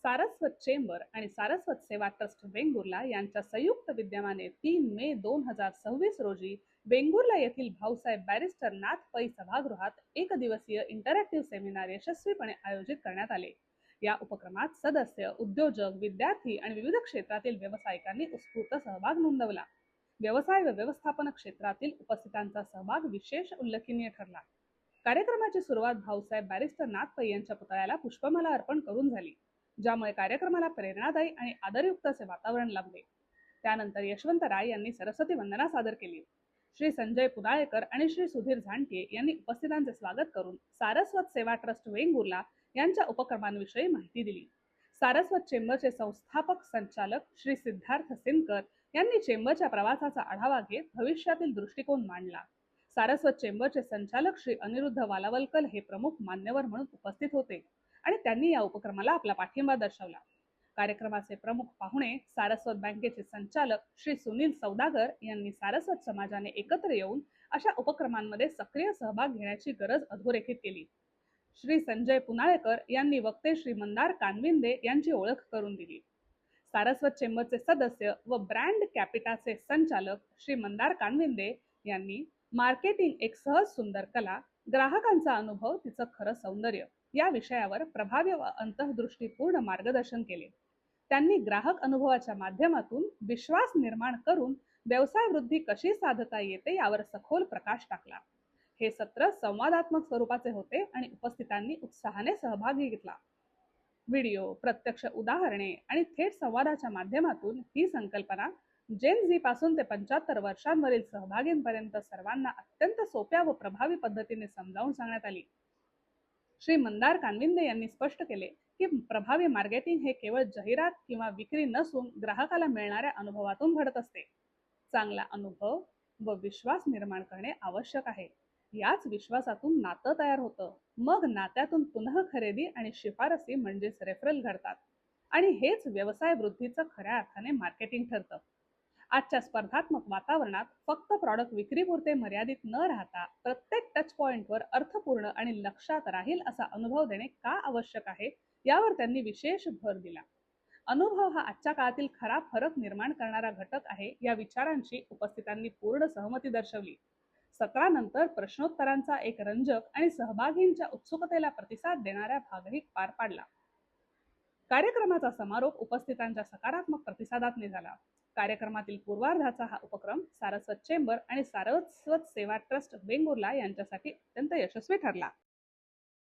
Saraswat chamber आणि सारस्वत सेवा trust Vengurla यांच्या संयुक्त विद्यमाने 3 मे 2026 रोजी वेंगुर्ला येथील भाऊसाहेब बॅरिस्टर नाथ पै सभागृहात एक दिवसीय इंटरॅक्टिव्ह सेमिनार यशस्वीपणे आयोजित करण्यात आले. या उपक्रमात सदस्य, उद्योजक, विद्यार्थी आणि विविध क्षेत्रातील व्यावसायिकांनी उत्स्फूर्त सहभाग नोंदवला. व्यवसाय व व्यवस्थापन क्षेत्रातील उपस्थितांचा सहभाग विशेष उल्लेखनीय ठरला. कार्यक्रमाची सुरुवात भाऊसाहेब बॅरिस्टर नाथ पै यांच्या पुतळ्याला पुष्पमाला अर्पण करून झाली, ज्यामुळे कार्यक्रमाला प्रेरणादायी आणि आदरयुक्त असे वातावरण लाभले. त्यानंतर यशवंत राय यांनी सरस्वती वंदना सादर केली. श्री संजय पुनाळेकर आणि श्री सुधीर झांटे यांनी उपस्थितांचे स्वागत करून सारस्वत सेवा ट्रस्ट वेंगुर्ला यांच्या उपक्रमांविषयी माहिती दिली. सारस्वत चेंबरचे संस्थापक संचालक श्री सिद्धार्थ सिनकर यांनी चेंबरच्या प्रवासाचा आढावा घेत भविष्यातील दृष्टिकोन मांडला. सारस्वत चेंबरचे संचालक श्री अनिरुद्ध वालावलकर हे प्रमुख मान्यवर म्हणून उपस्थित होते आणि त्यांनी या उपक्रमाला आपला पाठिंबा दर्शवला. कार्यक्रमाचे प्रमुख पाहुणे सारस्वत बँकेचे संचालक श्री सुनील सौदागर यांनी सारस्वत समाजाने एकत्र येऊन अशा उपक्रमांमध्ये सक्रिय सहभाग घेण्याची गरज अधोरेखित केली. श्री संजय पुनाळेकर यांनी वक्ते श्री मंदार कानविंदे यांची ओळख करून दिली. सारस्वत चेंबरचे सदस्य व ब्रँड कॅपिटाचे संचालक श्री मंदार कानविंदे यांनी मार्केटिंग एक सहज सुंदर कला, ग्राहकांचा अनुभव तिचं खरं सौंदर्य या विषयावर प्रभावी व अंतःदृष्टीपूर्ण मार्गदर्शन केले. त्यांनी ग्राहक अनुभवाच्या माध्यमातून विश्वास निर्माण करून व्यवसाय वृद्धी कशी साधता येते यावर सखोल प्रकाश टाकला. हे सत्र संवादात्मक स्वरूपाचे होते आणि उपस्थितांनी उत्साहाने सहभाग घेतला. व्हिडिओ, प्रत्यक्ष उदाहरणे आणि थेट संवादाच्या माध्यमातून ही संकल्पना जेन झी पासून ते 75 वर्षांवरील सहभागींपर्यंत सर्वांना अत्यंत सोप्या व प्रभावी पद्धतीने समजावून सांगण्यात आली. श्री मंदार कानविंदे यांनी स्पष्ट केले की प्रभावी मार्केटिंग हे केवळ जाहिरात किंवा विक्री नसून ग्राहकाला मिळणाऱ्या अनुभवातून घडत असते. चांगला अनुभव व विश्वास निर्माण करणे आवश्यक आहे. याच विश्वासातून नातं तयार होतं. मग नात्यातून पुनः खरेदी आणि शिफारसी म्हणजेच रेफरल घडतात आणि हेच व्यवसाय वृद्धीचं खऱ्या अर्थाने मार्केटिंग ठरतं. आजच्या स्पर्धात्मक वातावरणात फक्त प्रॉडक्ट विक्रीपुरते मर्यादित न राहता प्रत्येक टच पॉइंटवर अर्थपूर्ण आणि लक्षात राहील असा अनुभव देणे का आवश्यक आहे यावर त्यांनी विशेष भर दिला. अनुभव हा आजच्या काळातील खरा फरक निर्माण करणारा घटक आहे या विचारांची उपस्थितांनी पूर्ण सहमती दर्शवली. सत्रानंतर प्रश्नोत्तरांचा एक रंजक आणि सहभागींच्या उत्सुकतेला प्रतिसाद देणारा भागही पार पाडला. कार्यक्रमाचा समारोप उपस्थितांच्या सकारात्मक प्रतिसादातने झाला. कार्यक्रमातील पूर्वार्धाचा हा उपक्रम सारस्वत चेंबर आणि सारस्वत सेवा ट्रस्ट वेंगुर्ला यांच्यासाठी अत्यंत यशस्वी ठरला.